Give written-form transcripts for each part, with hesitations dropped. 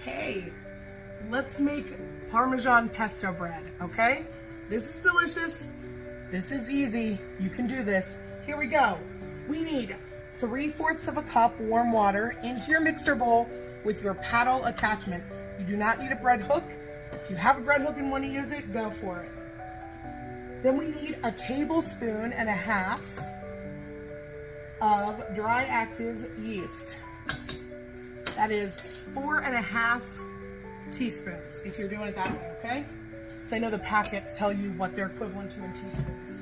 Hey, let's make Parmesan pesto bread, okay? This is delicious. This is easy. You can do this. Here we go. We need 3/4 of a cup warm water into your mixer bowl with your paddle attachment. You do not need a bread hook. If you have a bread hook and want to use it, go for it. Then we need a tablespoon and a half of dry active yeast. That is 4.5 teaspoons if you're doing it that way, okay? So I know the packets tell you what they're equivalent to in teaspoons.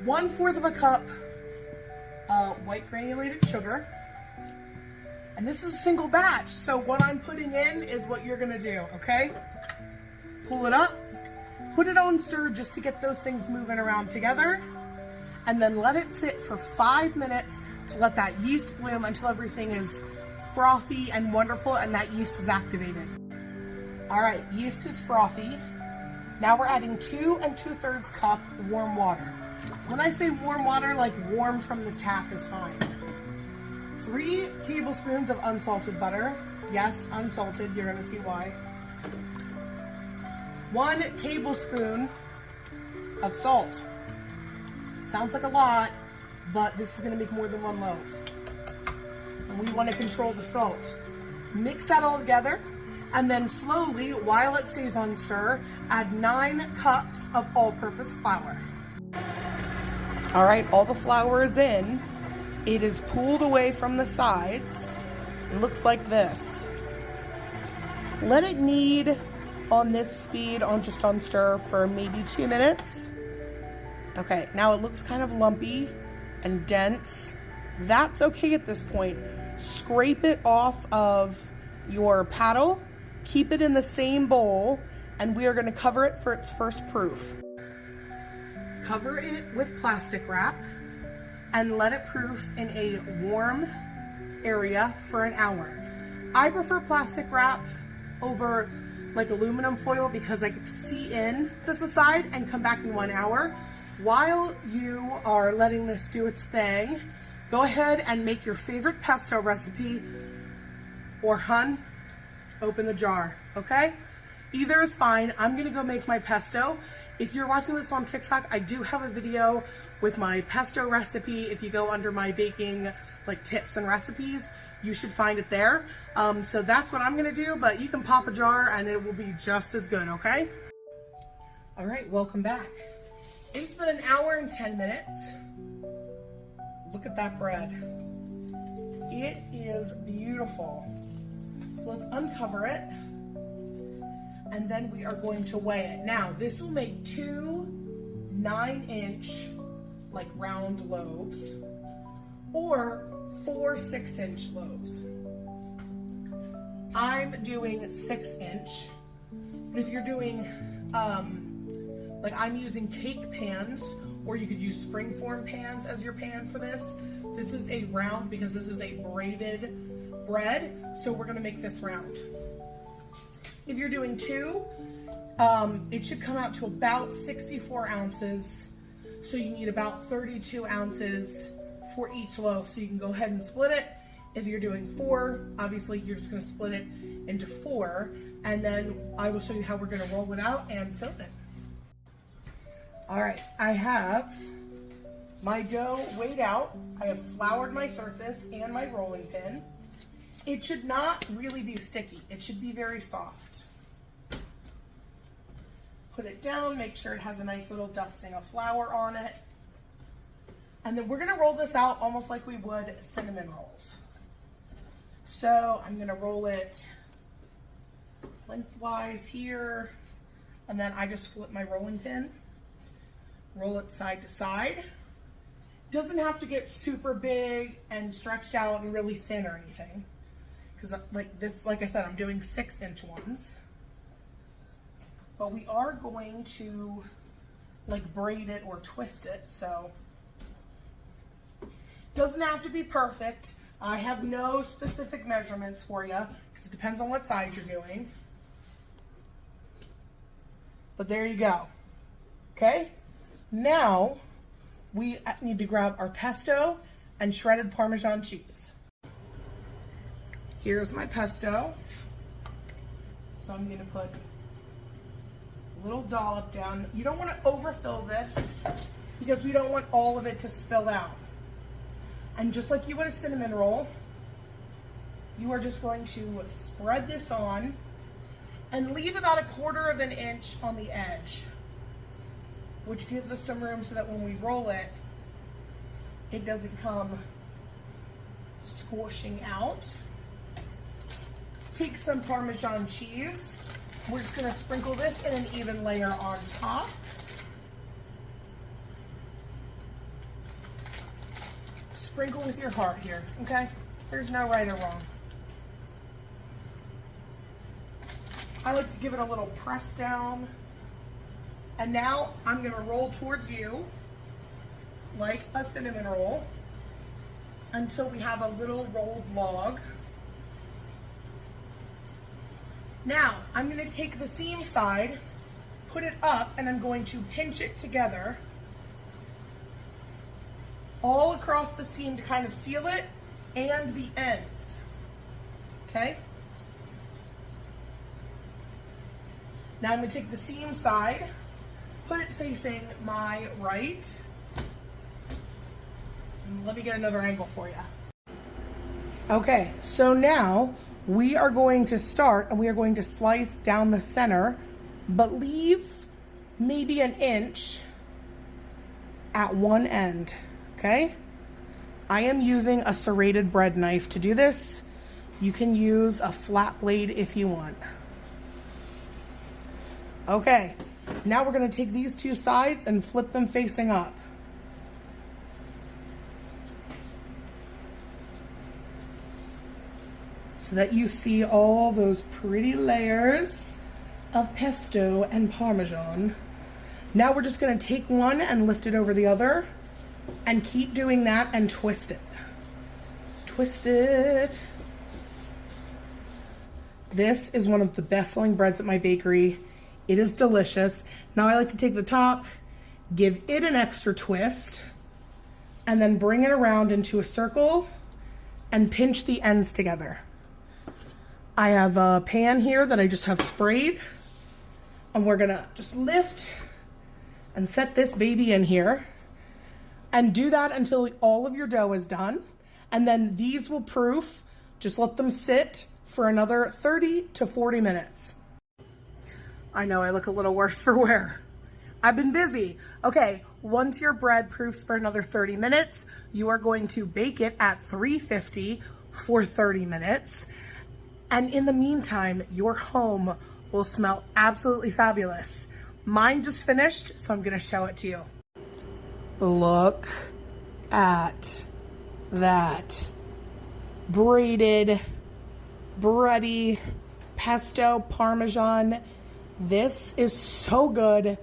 1/4 of a cup white granulated sugar. And this is a single batch, so what I'm putting in is what you're gonna do, okay? Pull it up, put it on stir just to get those things moving around together, and then let it sit for 5 minutes to let that yeast bloom until everything is frothy and wonderful and that yeast is activated. All right, yeast is frothy. Now we're adding 2 2/3 cup warm water. When I say warm water, like warm from the tap is fine. 3 tablespoons of unsalted butter. Yes, unsalted, you're gonna see why. 1 tablespoon of salt. Sounds like a lot, but this is gonna make more than 1 loaf. And we wanna control the salt. Mix that all together, and then slowly, while it stays on stir, add 9 cups of all-purpose flour. All right, all the flour is in. It is pulled away from the sides. It looks like this. Let it knead on this speed, just on stir for maybe 2 minutes. Okay, now it looks kind of lumpy and dense. That's okay at this point. Scrape it off of your paddle, keep it in the same bowl, and we are gonna cover it for its first proof. Cover it with plastic wrap and let it proof in a warm area for an hour. I prefer plastic wrap over like aluminum foil because I get to see in this aside and come back in 1 hour. While you are letting this do its thing, go ahead and make your favorite pesto recipe, or open the jar, okay? Either is fine. I'm gonna go make my pesto. If you're watching this on TikTok, I do have a video with my pesto recipe. If you go under my baking like tips and recipes, you should find it there. So that's what I'm gonna do, but you can pop a jar and it will be just as good, okay? All right, welcome back. It's been 1 hour and 10 minutes. Look at that bread. It is beautiful. So let's uncover it. And then we are going to weigh it. Now, this will make 2 9-inch, like round loaves, or 4 6-inch loaves. I'm doing 6-inch, but if you're doing, like I'm using cake pans, or you could use springform pans as your pan for this. This is a round because this is a braided bread, so we're gonna make this round. If you're doing 2, it should come out to about 64 ounces. So you need about 32 ounces for each loaf. So you can go ahead and split it. If you're doing 4, obviously you're just gonna split it into 4. And then I will show you how we're gonna roll it out and fill it. All right, I have my dough weighed out. I have floured my surface and my rolling pin. It should not really be sticky. It should be very soft. Put it down, make sure it has a nice little dusting of flour on it. And then we're gonna roll this out almost like we would cinnamon rolls. So I'm gonna roll it lengthwise here, and then I just flip my rolling pin, roll it side to side. Doesn't have to get super big and stretched out and really thin or anything. Because like this, like I said, I'm doing 6-inch ones. But we are going to like braid it or twist it, so doesn't have to be perfect. I have no specific measurements for you because it depends on what size you're doing. But there you go. Okay, now we need to grab our pesto and shredded Parmesan cheese. Here's my pesto. So I'm gonna put a little dollop down. You don't wanna overfill this because we don't want all of it to spill out. And just like you would a cinnamon roll, you are just going to spread this on and leave about 1/4 of an inch on the edge, which gives us some room so that when we roll it, it doesn't come squishing out. Take some Parmesan cheese. We're just gonna sprinkle this in an even layer on top. Sprinkle with your heart here, okay? There's no right or wrong. I like to give it a little press down. And now I'm gonna roll towards you like a cinnamon roll until we have a little rolled log. Now I'm gonna take the seam side, put it up, and I'm going to pinch it together all across the seam to kind of seal it and the ends, okay? Now I'm gonna take the seam side, put it facing my right. And let me get another angle for you. Okay, so now we are going to start and we are going to slice down the center, but leave maybe 1 inch at one end, okay? I am using a serrated bread knife to do this. You can use a flat blade if you want. Okay, now we're gonna take these two sides and flip them facing up. So that you see all those pretty layers of pesto and Parmesan. Now we're just gonna take one and lift it over the other and keep doing that and twist it. Twist it. This is one of the best-selling breads at my bakery. It is delicious. Now I like to take the top, give it an extra twist, and then bring it around into a circle and pinch the ends together. I have a pan here that I just have sprayed, and we're gonna just lift and set this baby in here and do that until all of your dough is done. And then these will proof. Just let them sit for another 30 to 40 minutes. I know I look a little worse for wear. I've been busy. Okay, once your bread proofs for another 30 minutes, you are going to bake it at 350 for 30 minutes. And in the meantime, your home will smell absolutely fabulous. Mine just finished, so I'm gonna show it to you. Look at that. Braided, bready, pesto, Parmesan. This is so good.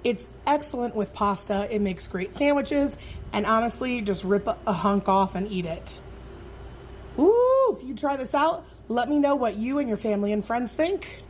It's excellent with pasta. It makes great sandwiches. And honestly, just rip a hunk off and eat it. Ooh, if you try this out, let me know what you and your family and friends think.